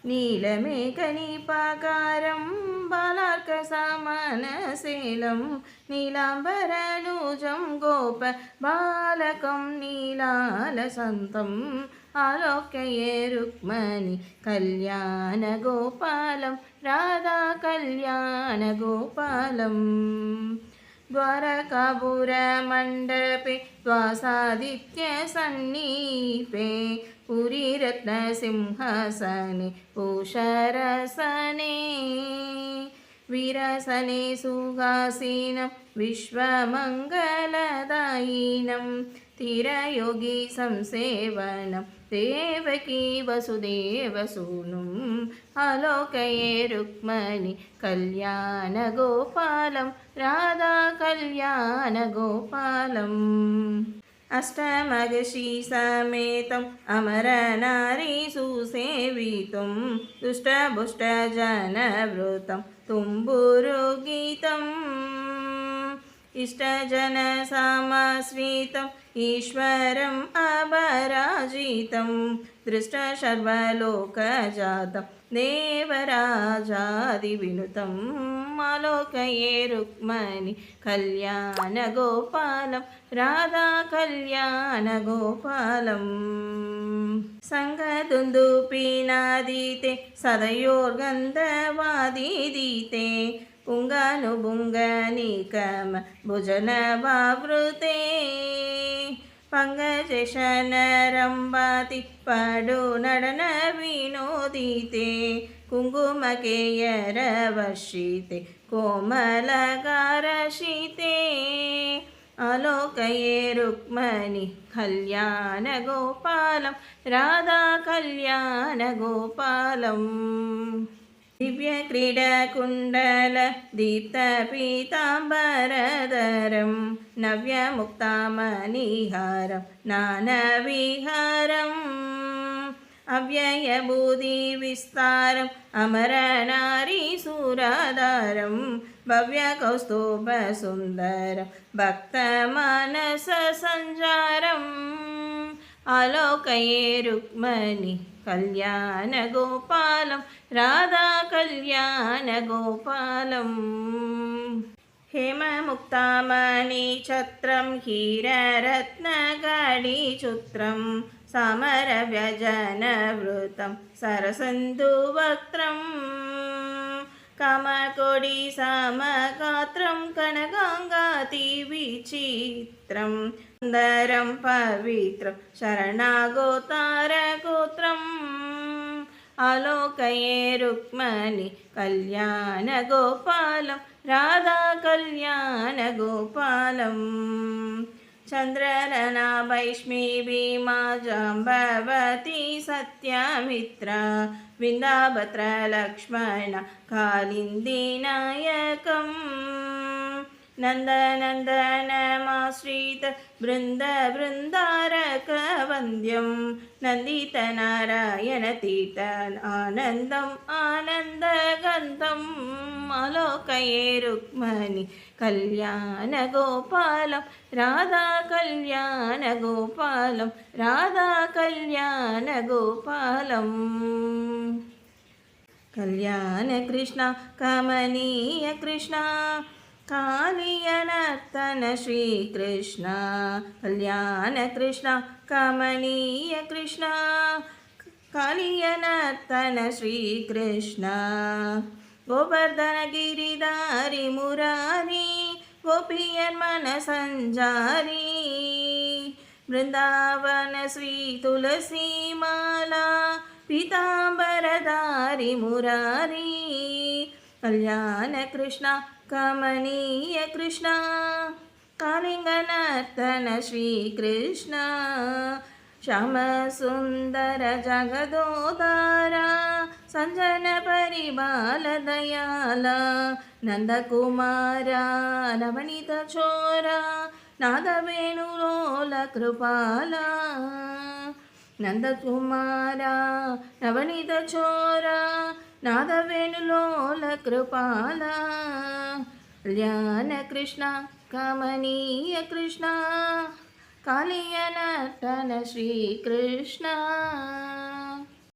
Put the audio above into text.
നീലമേഘനീപാകാരം ബാലാർക്കസമാനശീലം നീലാംബരനൂജം ഗോപ ബാലകം നീലാലസന്തം ആലോകയേ രുക്മണി കല്യാണഗോപാലം രാധാ കല്യാണഗോപാലം द्वारकापुरमण्डपे द्वासादित्यसन्नीपे पुरीरत्नसिंहासने पूषरसने वीरसने सुहासिनं विश्वमङ्गलदायिनं तीरयोगी संसेवनं देवकी वसुदेवसूनुं आलोकये रुक्मणि कल्याणगोपालं राधा कल्याणगोपालम् अष्टमगशी समेतम् अमरनारीसुसेवितुं दुष्टपुष्टजनवृतं तुम्बुरुगीतम् इष्टजनसमाश्रितम् ईश्वरम् अपराजितं दृष्टसर्वलोकजातं देवराजादिविनुतम् आलोकये रुक्मणि कल्याणगोपालं राधा कल्याणगोपालम् सङ्गदुन्दुभिनादिते सदयोर्गन्धवादिदीते पुङ्गानुपुङ्गनिकम भुजनवावृते पङ्कजशनरम्बाति पडुनडनविनोदिते कुङ्कुमकेयरवर्षिते कोमलगारशिते आलोकये रुक्मणि कल्याणगोपालं राधा कल्याणगोपालम् दिव्यक्रीडकुण्डल दीप्तपीताम्बरधरं नव्यमुक्तामणिहारं नानविहारम् अव्ययभूतिविस्तारम् अमरनारीसुराधारं भव्यकौस्तुभसुन्दरं भक्तमानससञ्चारम् आलोकये रुक्मणि कल्याणगोपालं राधा कल्याणगोपालम् हेममुक्तामणिछत्रं हीररत्नगणिचूत्रं समरव्यजनवृतं सरसन्धुवक्त्रं कामकोटिसमगात्रं कनकाङ्गातिविचित्रं सुन्दरं पवित्रं शरणागोतारगोत्रम् आलोकये रुक्मणि कल्याणगोपालं राधा कल्याणगोपालम् चन्द्रलना वैष्मी भीमा जाम्बवती सत्यमित्रा विन्दाभद्रलक्ष्मण कालिन्दीनायकम् नन्दनन्दनमाश्रित बृन्दारकवन्द्यं नन्दितनारायणतीर्थ आनन्दम् आनन्दगन्धम् आलोकये रुक्मणि कल्याणगोपालं राधा कल्याणगोपालं राधा कल्याणगोपालम् कल्याण कृष्ण कमनीय कृष्ण कालियनर्तन श्रीकृष्ण कल्याण कृष्ण कमनीय कृष्ण कालियनर्तन श्रीकृष्ण गोवर्धन गिरिधारी मुरारी गोपियन मन संजारी वृंदावन श्री तुलसी माला पीतांबरधारी मुरारी कल्याण कृष्ण कमनीय कृष्ण कालिंगनर्तन श्रीकृष्ण श्याम सुंदर जगदोदारा संजन परिबाल दयाला नंदकुमारा नवनीत चोरा नादवेणुलोल कृपाला नंदकुमारा नवनीत चोरा नादवेणुलोल कृपाला कल्याण कृष्ण कमनीय कृष्ण कालियनर्तन श्रीकृष्ण।